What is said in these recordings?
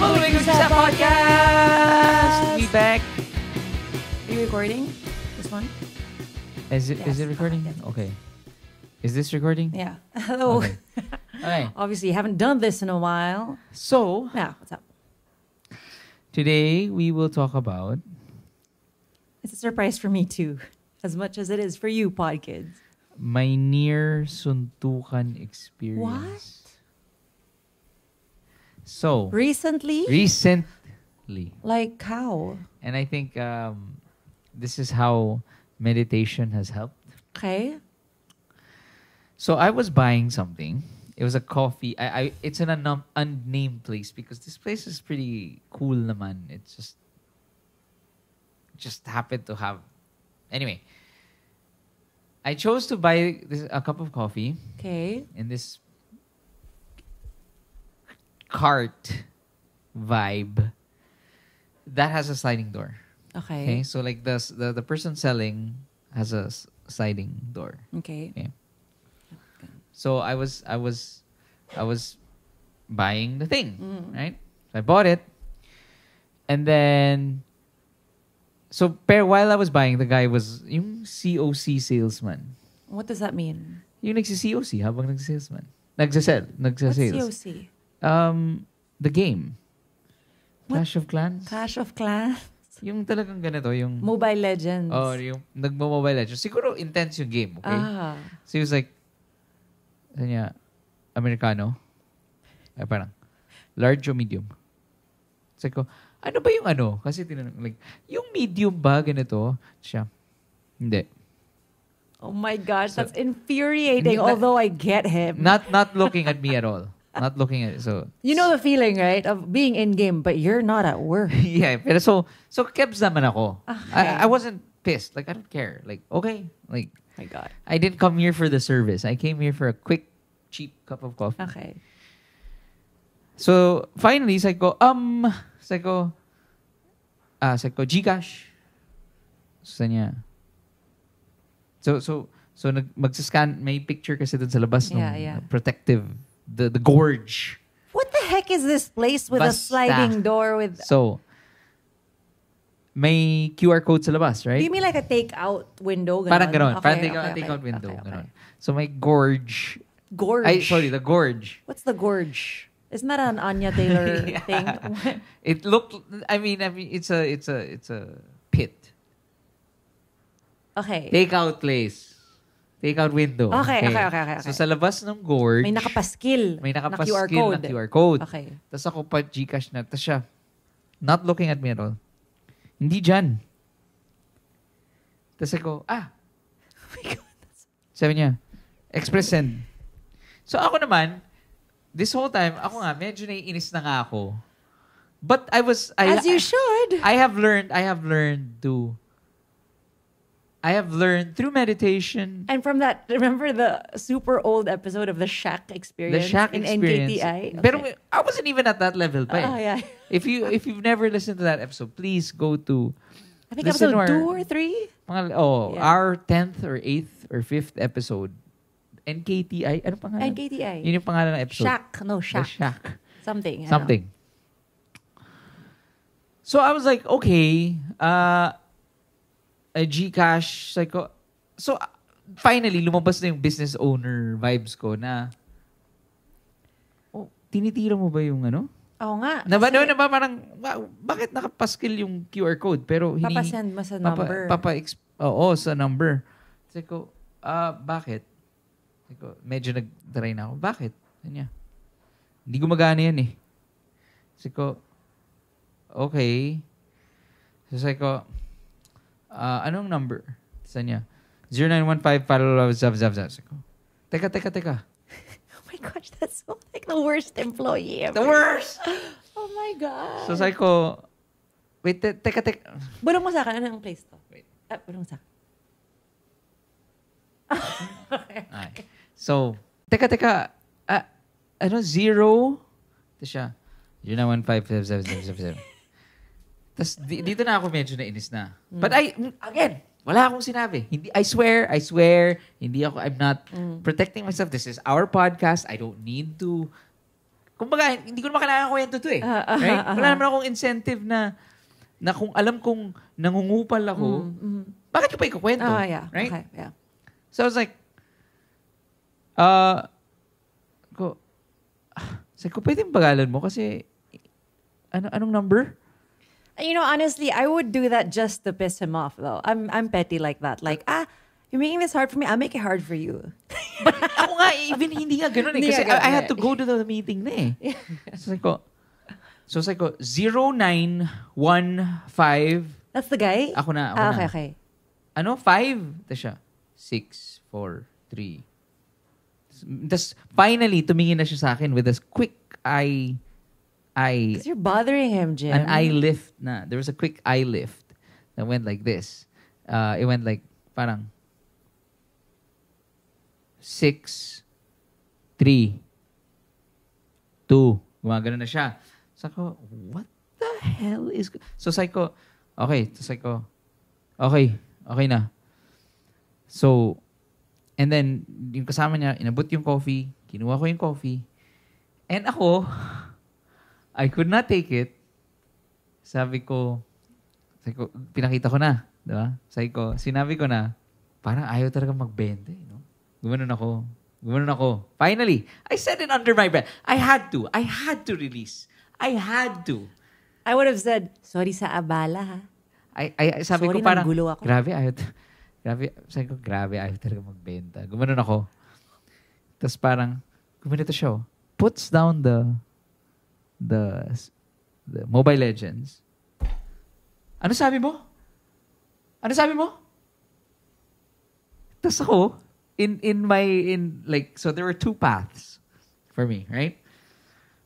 Moving Sa Podcast! We back. Are you recording this one? Is it recording? Yes. Okay. Is this recording? Yeah. Hello. Okay. Okay. Obviously, you haven't done this in a while. So, Yeah, what's up? today we will talk about It's a surprise for me too, as much as it is for you, pod kids. my near suntukan experience. So, Recently? recently. Like how? And I think this is how meditation has helped. Okay. So I was buying something. It was a coffee. It's in an unnamed place because this place is pretty cool naman. It's just happened to have. Anyway, I chose to buy a cup of coffee Okay. in this cart vibe that has a sliding door. Okay, Okay. so like the person selling has a sliding door. Okay. Okay. So I was buying the thing, right? So I bought it, and then pero while I was buying, the guy was yung COC salesman. What does that mean? Yung nagsi-COC habang nagsi-salesman. Nagsasales. What's COC? The game. What? Clash of Clans. Clash of Clans? Yung talagang ganito, yung Mobile Legends. yung nagmo-mobile legends. Siguro intense yung game, okay? Ah. So he was like, ano niya, Americano? Ay, parang, large o medium? Sabi ko, ano ba yung ano? Kasi tinanong, like, yung medium ba ganito? Siya, hindi. Oh my gosh, So- that's infuriating. Hindi na- Although I get him. Not looking at me at all. Not looking at it. So, You know the feeling, right? Of being in game, but you're not at work. yeah, pero so kebs naman ako. Okay. I wasn't pissed. Like, I don't care. Like, okay. Like, My God. I didn't come here for the service. I came here for a quick, cheap cup of coffee. Okay. So, finally, sabi ko, Gcash. So, niya. So, magsascan, may picture kasi dun sa labas ng Yeah. protective, the gorge. What the heck is this place with a Basta. sliding door with... So, may QR code sa labas, right? Do you mean like a take-out window? Ganon? Parang ganon. Okay, Parang okay, take-out okay, window. okay, Ganon. okay. So, may gorge. Gorge. The gorge. What's the gorge? Isn't that an Anya Taylor Yeah. thing? It looked, I mean, it's a pit. Okay. Take-out place. Take-out window. Okay. So, sa labas ng gorge, May nakapaskil. may na nakapaskil QR code. na QR code. Okay. Tapos ako pa Gcash na. Tapos siya, not looking at me at all. Hindi dyan. Tapos ako, Oh my God. sabi niya, Express send. So ako naman, this whole time, ako nga, medyo naiinis na nga ako. But As you should. I have learned through meditation, And from that, remember the super old episode of the Shack Experience? the Shack in experience. NKTI? Pero I wasn't even at that level pa eh. Oh, yeah. If you've never listened to that episode, please go to I think listen to episode our- 2 or 3? Yeah. Our 10th or 8th or 5th episode. NKTI. Ano pangalan? NKTI. Yun yung pangalan ng episode. Shack. No, The Shack. Shack. Something. I don't Something. So I was like, okay, a Gcash, so finally, lumabas na yung business owner vibes ko na, tinitira mo ba yung ano? Oo nga. Na kasi parang, bakit nakapaskil yung QR code? Pero papasend mo sa number. Oo, sa number. Sabi ko, bakit? Sabi ko, medyo nag-try na ako. Bakit? Sabi niya, hindi gumagana yan eh. Sabi ko, okay. So sabi ko, anong number? Sabi niya, 0915 Sabi ko, teka. Oh my gosh, that's so like the worst employee ever. The worst! Oh my God. So sabi ko, wait, teka. Bulong mo sa akin, anong place to? Wait. Bulong mo sa akin. Ay. So, teka. Zero? Tapos siya, 0915 Tapos dito na ako medyo nainis na. But again, wala akong sinabi. Hindi, I swear, I'm not protecting myself. This is our podcast. I don't need to kumbaga, hindi ko naman kailangan kwento to eh. Right? Wala naman akong incentive na kung alam kong nangungupal ako, bakit ko pa ikukwento? Yeah. Right? Okay, yeah. So I was like, sabi ko, pwede pagalan mo kasi, anong number? You know, honestly, I would do that just to piss him off, though. I'm petty like that. Like, you're making this hard for me. I'll make it hard for you. But ako nga, even hindi nga ganun eh. Kasi I had to go to the meeting na eh. So sabi ko, 0915. That's the guy? Ako na. Okay. 5? Tapos siya, 6, 4, 3. Tapos finally, tumingin na siya sa akin with this quick eye. Because you're bothering him, Jim. An eye lift na. There was a quick eye lift that went like this. It went like, parang, 6, 3, 2. Gumagano na siya. Sabi ko, what the hell is... So, sabi ko, okay. So, sabi ko, okay na. So, and then, yung kasama niya, inabot yung coffee. Kinuha ko yung coffee. And ako, I could not take it. Sabi ko, pinakita ko na. Diba? Sinabi ko na, parang ayaw talaga magbenta. No? Gumanon ako. Finally, I said it under my breath. I had to release. I had to. I would have said, sorry sa abala, ha? Sabi sorry, ko parang, nanggulo ako. Sabi ko, grabe, ayaw talaga magbenta. Gumanon ako. Tapos parang, gumanito siya. Puts down the Mobile Legends. Ano sabi mo? Tapos ako, so there were two paths for me, right?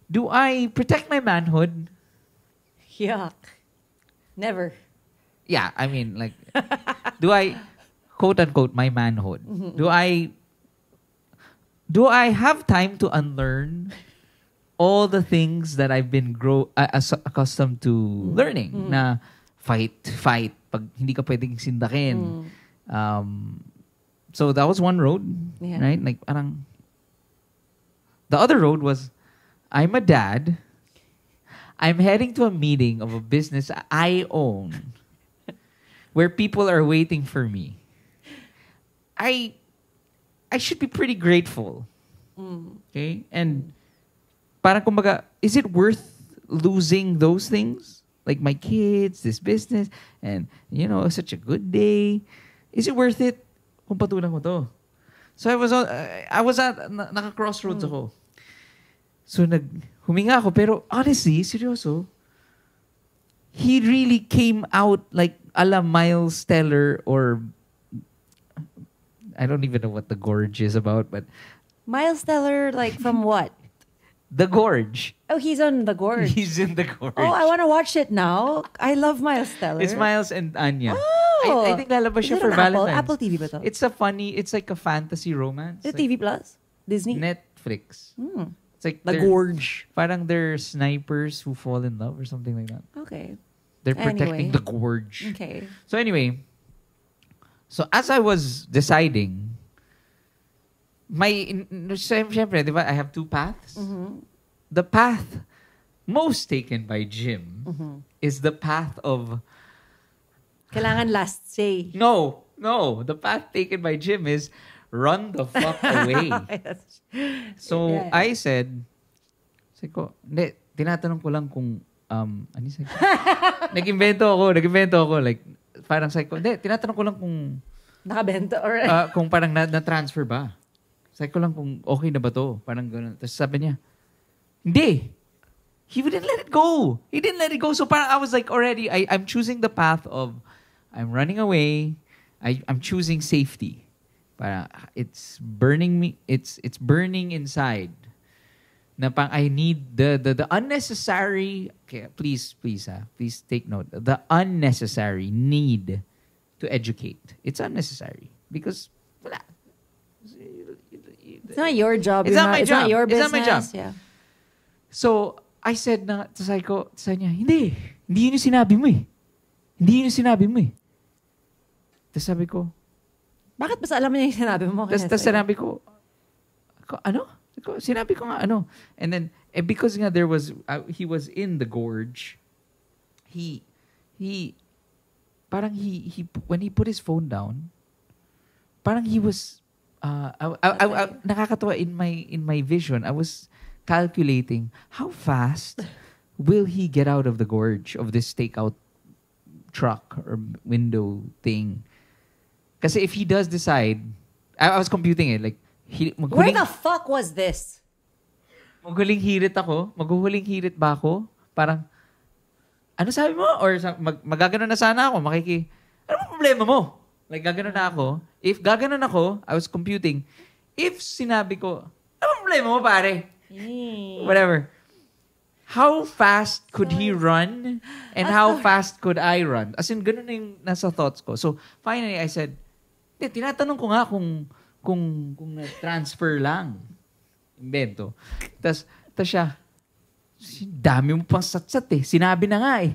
Do I protect my manhood? Yuck. Never. Yeah, I mean, like, do I, quote unquote, my manhood? Do I have time to unlearn all the things that I've been accustomed to learning? Na fight, pag hindi ka pwedeng sindakin. So that was one road, right? Like, parang, the other road was, I'm a dad. I'm heading to a meeting of a business I own where people are waiting for me. I should be pretty grateful. Okay? And parang kumbaga, is it worth losing those things? Like my kids, this business, and such a good day. Is it worth it kung patulang ko to? So I was at naka-crossroads ako. So huminga ako, pero honestly, seryoso, he really came out like a la Miles Teller, or I don't even know what The Gorge is about, but Miles Teller, like from what? The Gorge. Oh, he's on The Gorge. He's in The Gorge. Oh, I want to watch it now. I love Miles Teller. It's Miles and Anya. Oh! I think lalabas siya Is it for on Valentine's. Apple TV ba to? It's like a fantasy romance. Is it TV Plus? Disney? Netflix. It's like The Gorge. Parang they're snipers who fall in love or something like that. Okay. They're protecting the Gorge. Okay. So anyway, as I was deciding, syempre, di ba, I have two paths. The path most taken by Jim is the path of... Kailangan last say. No. The path taken by Jim is run the fuck away. So, Yeah. I said ko, hindi, tinatanong ko lang kung, ano sabi ko? Nag-invento ako. Like, parang sabi ko, hindi, tinatanong ko lang kung, Nakabento or... kung parang na-transfer ba. Sabi ko lang kung okay na ba to. Parang gano'n. Tapos sabi niya, hindi. He didn't let it go. So parang I was like already, I'm choosing the path of, I'm running away. I'm choosing safety. Parang it's burning me. It's burning inside. Na pang I need the unnecessary. Okay, please take note. The unnecessary need to educate. It's unnecessary because wala. It's not your job. It's not my It's job. not your It's business. not my job. Yeah. So, I said na, sabi niya, hindi yun yung sinabi mo eh. Tapos sabi ko, Bakit ba alam mo niya yung sinabi mo? tapos sinabi ko, ano? Sinabi ko nga, ano? And then, because nga there was, he was in the gorge, he, parang he, when he put his phone down, parang he was, nakakatawa in my vision, I was calculating how fast will he get out of the gorge of this takeout truck or window thing. Kasi if he does decide, I was computing it, like, Where the fuck was this? Maghuling hirit ba ako? Parang, ano sabi mo? Or magagano na sana ako, ano problema mo? Like, gaganon na ako. If gaganon ako, I was computing, if sinabi ko, ano problema mo, pare? Whatever. How fast could he run? And how fast could I run? As in, ganun na yung nasa thoughts ko. So, finally, I said, tinatanong ko nga kung na-transfer lang. Invento. Tapos siya, dami mo pang satsat eh. Sinabi na nga eh.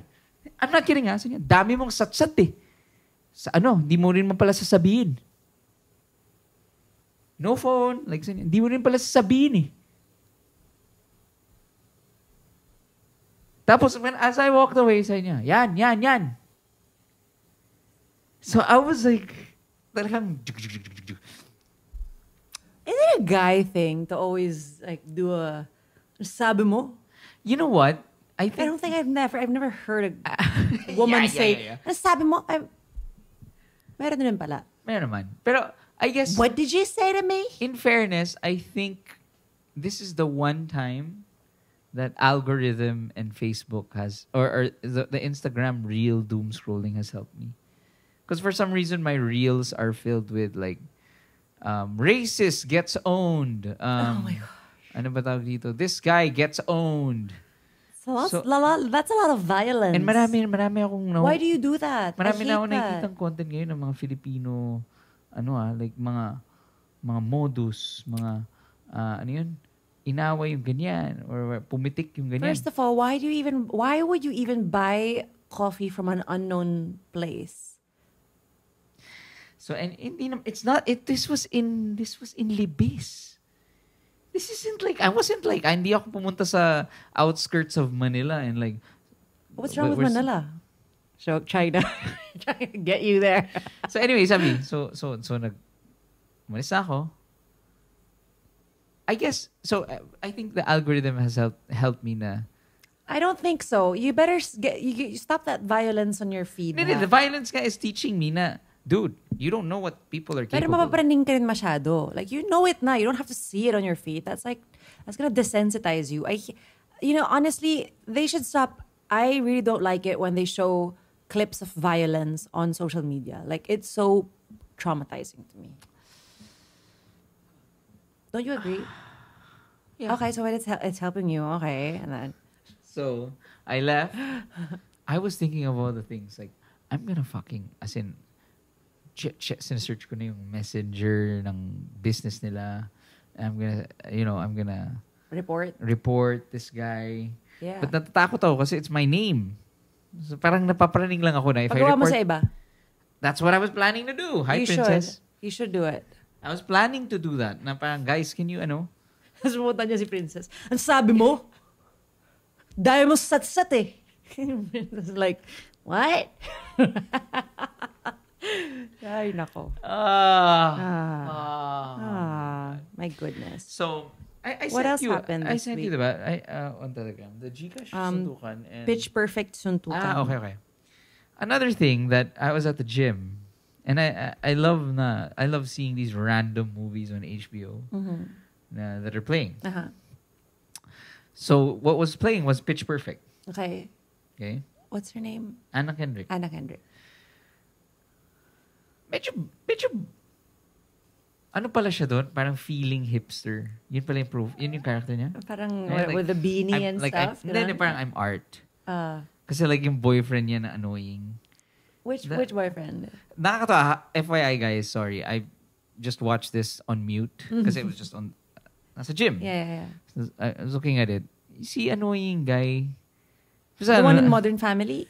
I'm not kidding ha. Sabi niya, dami mong satsat eh. Sa di mo rin man pala sasabihin. No phone. Like, hindi mo rin pala sasabihin eh. Tapos, as I walked away, sabi niya, yan. So, I was like, talagang, is it a guy thing to always like do a sabi mo? You know what? I don't think I've never heard a woman say, sabi mo? Meron din pala. Meron naman. Pero, I guess, what did you say to me? In fairness, I think this is the one time that algorithm and Facebook has, or the Instagram reel doom scrolling has helped me. Because for some reason, my reels are filled with like, racist gets owned. Oh my gosh. Ano ba tawag dito? This guy gets owned. So that's a lot of violence. And marami akong... Why do you do that? Marami na akong nakikitang content ngayon ng mga Filipino, like mga modus, mga, inaway yung ganyan, or pumitik yung ganyan. First of all, why would you even buy coffee from an unknown place? So, and it's not, this was in Libis. This isn't like, hindi ako pumunta sa outskirts of Manila and like... What's wrong with Manila? So, China. Trying to get you there. So anyway, sabi, so umalis ako. I guess, so I think the algorithm has helped me na... I don't think so. You better you stop that violence on your feed. The violence guy is teaching me na, dude, you don't know what people are capable. Pero mapapraning ka rin masyado. Like, you know it na. You don't have to see it on your feed. That's gonna desensitize you. Honestly, they should stop. I really don't like it when they show clips of violence on social media. Like, it's so traumatizing to me. Don't you agree? Yeah. Okay, so it's helping you. Okay, and then... So, I left. I was thinking of all the things. Like, I'm gonna fucking, as in, sinesearch ko na yung messenger ng business nila. I'm gonna report this guy. Yeah. But natatakot ako kasi it's my name. So parang napapraning lang ako na if Pagawa I report... mo sa iba. That's what I was planning to do. Hi, Princess. You should do it. I was planning to do that. Na parang, guys, can you, Tapos pumunta niya si Princess. Ang sabi mo? Dahil mo satsat eh. It's like, what? Ay, nako. My goodness. So, I what sent else you, happened I this sent week? you on Telegram. The Gcash suntukan. And, Pitch Perfect suntukan. Okay. Another thing that I was at the gym, and I love seeing these random movies on HBO that are playing. Uh-huh. So what was playing was Pitch Perfect. Okay. What's her name? Anna Kendrick. Medyo ano pala siya doon? Parang feeling hipster. Yun pala yung proof. Yun yung character niya. Parang with the beanie and stuff. Then parang I'm art. Kasi like yung boyfriend niya na annoying. Which boyfriend? Nakakatawa. FYI guys, sorry. I just watched this on mute. Kasi it was just on nasa gym. Yeah. So I was looking at it. You see annoying guy. The one in Modern Family?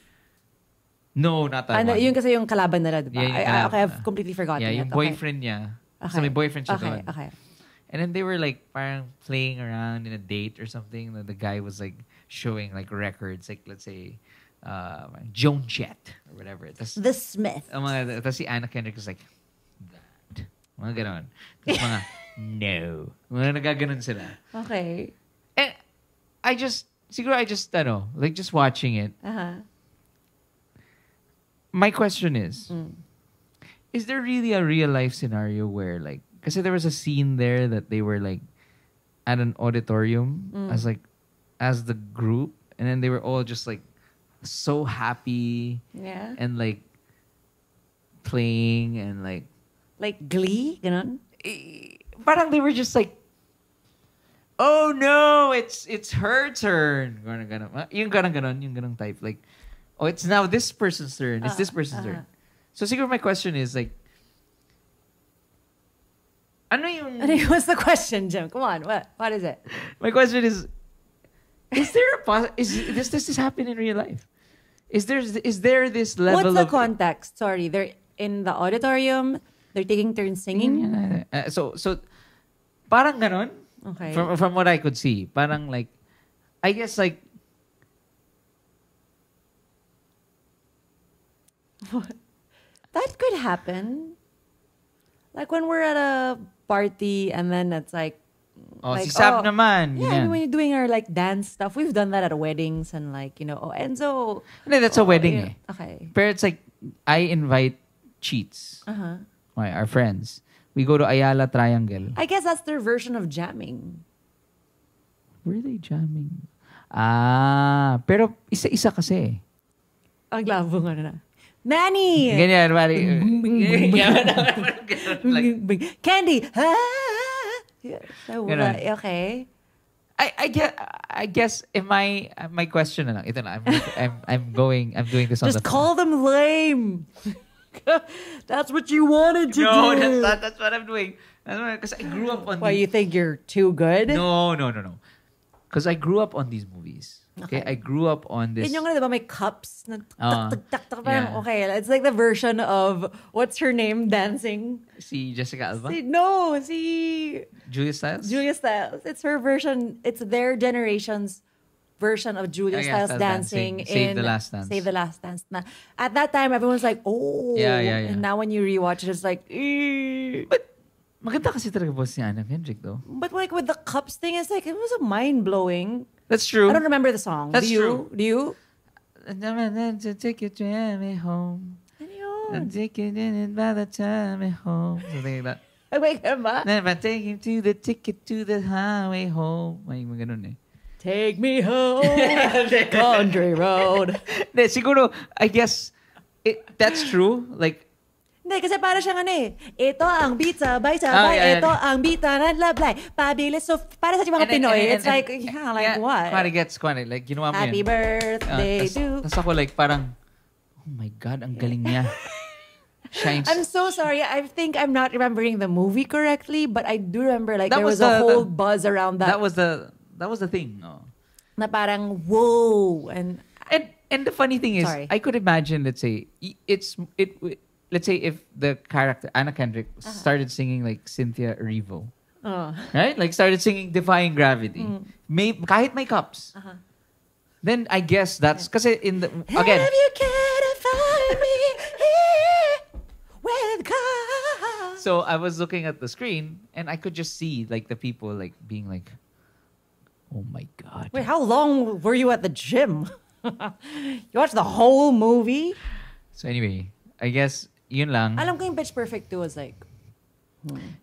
No, not that one. Yun kasi yung kalaban nila, diba? Yeah, Okay, I've completely forgotten it. Yeah, yung boyfriend niya. Okay. So may boyfriend siya doon. Okay. And then they were like parang playing around in a date or something. The guy was like showing like records, like let's say Joan Jett or whatever. The Smith. Tas si Anna Kendrick was like, that. Mga ganon. Tas mga, no. Mga nagaganon sila. Okay. And I just like just watching it. My question is there really a real life scenario where like, kasi there was a scene there that they were like at an auditorium as the group, and then they were all just like so happy and like playing and like Glee, ganon. Parang they were just like, oh no, it's her turn. Yung ganun type. Like, oh, it's now this person's turn. It's this person's turn. So siguro my question is like, ano yung... What's the question, Jim? Come on, what is it? My question is there does this happen in real life? Is there this level of... What's the context? Sorry, they're in the auditorium, they're taking turns singing? So parang ganon. Okay. From what I could see. Parang like, I guess like... That could happen. Like when we're at a party and then it's like... si Sab naman. Yeah, and when you're doing our like dance stuff, we've done that at weddings and like, Enzo... No, that's a wedding eh. Okay. Pero it's like, I invite cheats. Our friends. We go to Ayala Triangle. I guess that's their version of jamming. Were they jamming? Pero isa-isa kasi. Ang labo nga na. Manny! Ganyan, Mari. Candy! Okay. I guess in my question na lang. Ito na, I'm doing this on Just the phone. call them lame. That's what you wanted to do. No, that's what I'm doing. Because I grew up on Why, you think you're too good? No. Because I grew up on these movies. Okay? I grew up on this. Yun yung diba may cups na tak. Yeah. Okay, it's like the version of, what's her name dancing? Si Jessica Alba? Si Julia Stiles? Julia Stiles. It's her version. It's their generation's version of Julia Stiles dancing Save in the Last Dance. Save the Last Dance. Na, at that time, everyone's like, oh. Yeah. And now when you rewatch it, it's like, But maganda kasi talaga boss ni Anna Kendrick though. But like with the cups thing, it's like, it was a mind-blowing. That's true. I don't remember the song. That's true. Do you? To take you to home. Ano yun? And take it in by the time at home. Something like that. Wait, ganun ba? Never take him to the ticket to the highway home. May mga ganun eh. Take me home, country road. De, siguro, I guess, that's true. Like, Hindi, kasi para siyang ito ang pizza, sabay, ito ang pizza ng lablay, pabilis. So, para sa mga Pinoy, it's like, what? Like, ginawa mo Happy yun. birthday to... Tas ako like, parang, oh my God, ang galing niya. Shines. I'm so sorry. I think I'm not remembering the movie correctly, but I do remember like That there was was a the- whole buzz around that. That was the thing. No? Na parang, whoa. And the funny thing is, Sorry. I could imagine, let's say, let's say if the character Anna Kendrick started singing like Cynthia Erivo, right? Like started singing "Defying Gravity," kahit may cups. Then I guess that's kasi in the again. Have you can't find me here with cars. So I was looking at the screen and I could just see like the people like being like, "Oh my God!" Wait, how long were you at the gym? You watched the whole movie? So anyway, I guess yun lang. Alam ko yung Pitch Perfect 2 was like...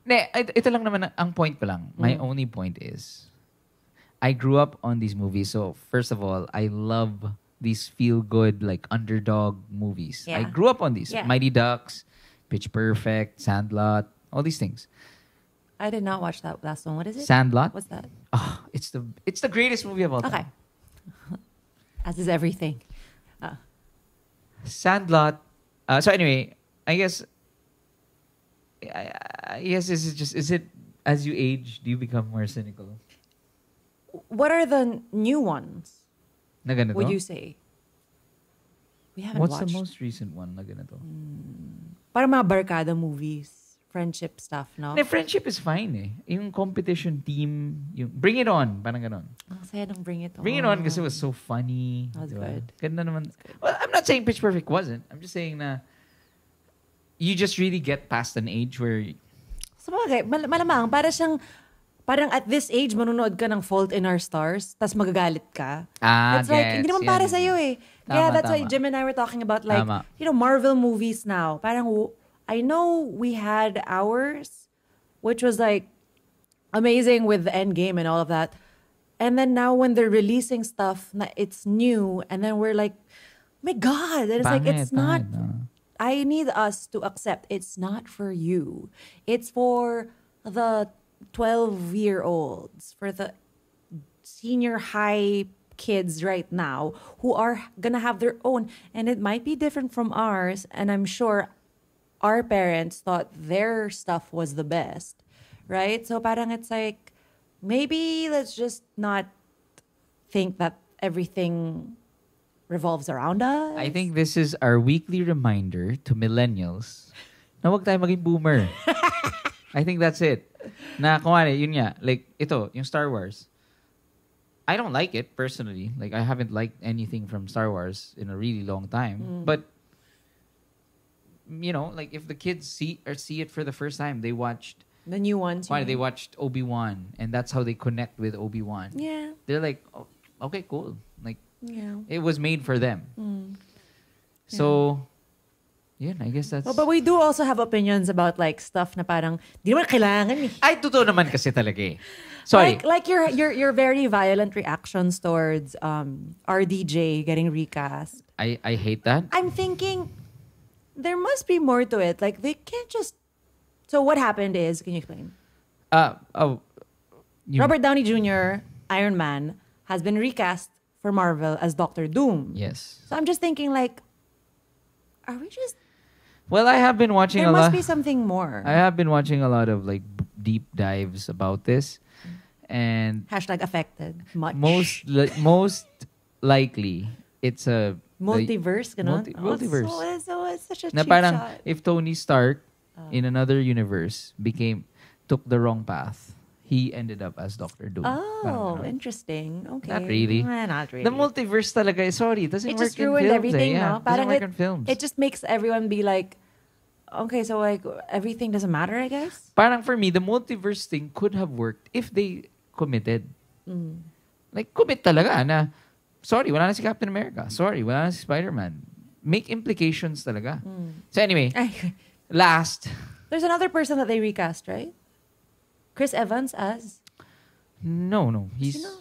Ito lang naman ang point ko lang. My only point is, I grew up on these movies. So first of all, I love these feel-good, like underdog movies. Yeah. I grew up on these. Yeah. Mighty Ducks, Pitch Perfect, Sandlot, all these things. I did not watch that last one. What is it? Sandlot? What's that? Oh, it's the greatest movie of all time. Okay. As is everything. Sandlot. So anyway, I guess is it as you age, do you become more cynical? What are the new ones, Na ganito? would you say? We haven't What's watched. the most recent one na ganito? Parang mga barkada movies. friendship stuff, no? The friendship is fine eh. Yung competition team, yung Bring It On, parang ganon. Ang saya ng Bring It On. Bring It On kasi was so funny. That was diba? good. Ganda naman. Well, I'm not saying Pitch Perfect wasn't. I'm just saying na you just really get past an age where Sabagay, malamang, parang at this age, manunood ka ng Fault in Our Stars, tas magagalit ka. It's like, hindi naman para sa'yo eh. Kaya that's why Jim and I were talking about like, Marvel movies now. Parang, I know we had ours, which was like amazing with the Endgame and all of that. And then now when they're releasing stuff, it's new, and then we're like, my God, it's like, it's not, I need us to accept it's not for you. It's for the 12-year-olds, for the senior high kids right now who are gonna have their own, and it might be different from ours, and I'm sure our parents thought their stuff was the best, right? So parang it's like, maybe let's just not think that everything revolves around us. I think this is our weekly reminder to millennials na wag tayo maging boomer. I think that's it. Na kung ano, yun nga, like ito, yung Star Wars. I don't like it personally. Like I haven't liked anything from Star Wars in a really long time. But you know, like if the kids see it for the first time, they watched the new ones. they watched Obi-Wan, and that's how they connect with Obi-Wan. Yeah. They're like, oh, okay, cool. Like yeah. It was made for them. So yeah, I guess that's... Well, but we do also have opinions about like stuff na parang di naman kailangan eh. Ay, totoo naman kasi talaga eh. Sorry. Like your very violent reactions towards RDJ getting recast. I hate that. I'm thinking there must be more to it. Like they can't just... So what happened is, can you explain? Robert Downey Jr., Iron Man, has been recast for Marvel as Doctor Doom. Yes. So I'm just thinking like, are we just... Well, I have been watching There a lot. must be something more. I have been watching a lot of like deep dives about this, and #affected. Much. most likely it's a multiverse. Multiverse. So it's such a Na cheap parang shot. if Tony Stark in another universe took the wrong path, he ended up as Doctor Doom. Oh, interesting. Okay. Not really. Not really. The multiverse talaga, sorry, it doesn't It work just in ruined films. everything, Yeah, no? it doesn't work in films. It just makes everyone be like, okay, so like everything doesn't matter, I guess? Parang for me, the multiverse thing could have worked if they committed. Like, commit talaga na, sorry, wala na si Captain America. Sorry, wala na si Spider-Man. Make implications talaga. So anyway, last. There's another person that they recast, right? Chris Evans as... No.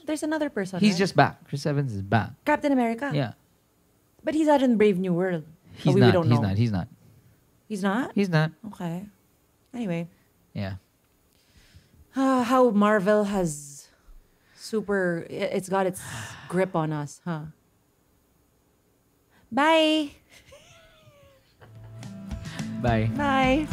There's another person, He's right? just back. Chris Evans is back. Captain America. Yeah. But he's out in Brave New World. He's We not. don't know. He's not. He's not? He's not. Okay. Anyway. Yeah. How Marvel has it's got its grip on us, huh? Bye. Bye. Bye.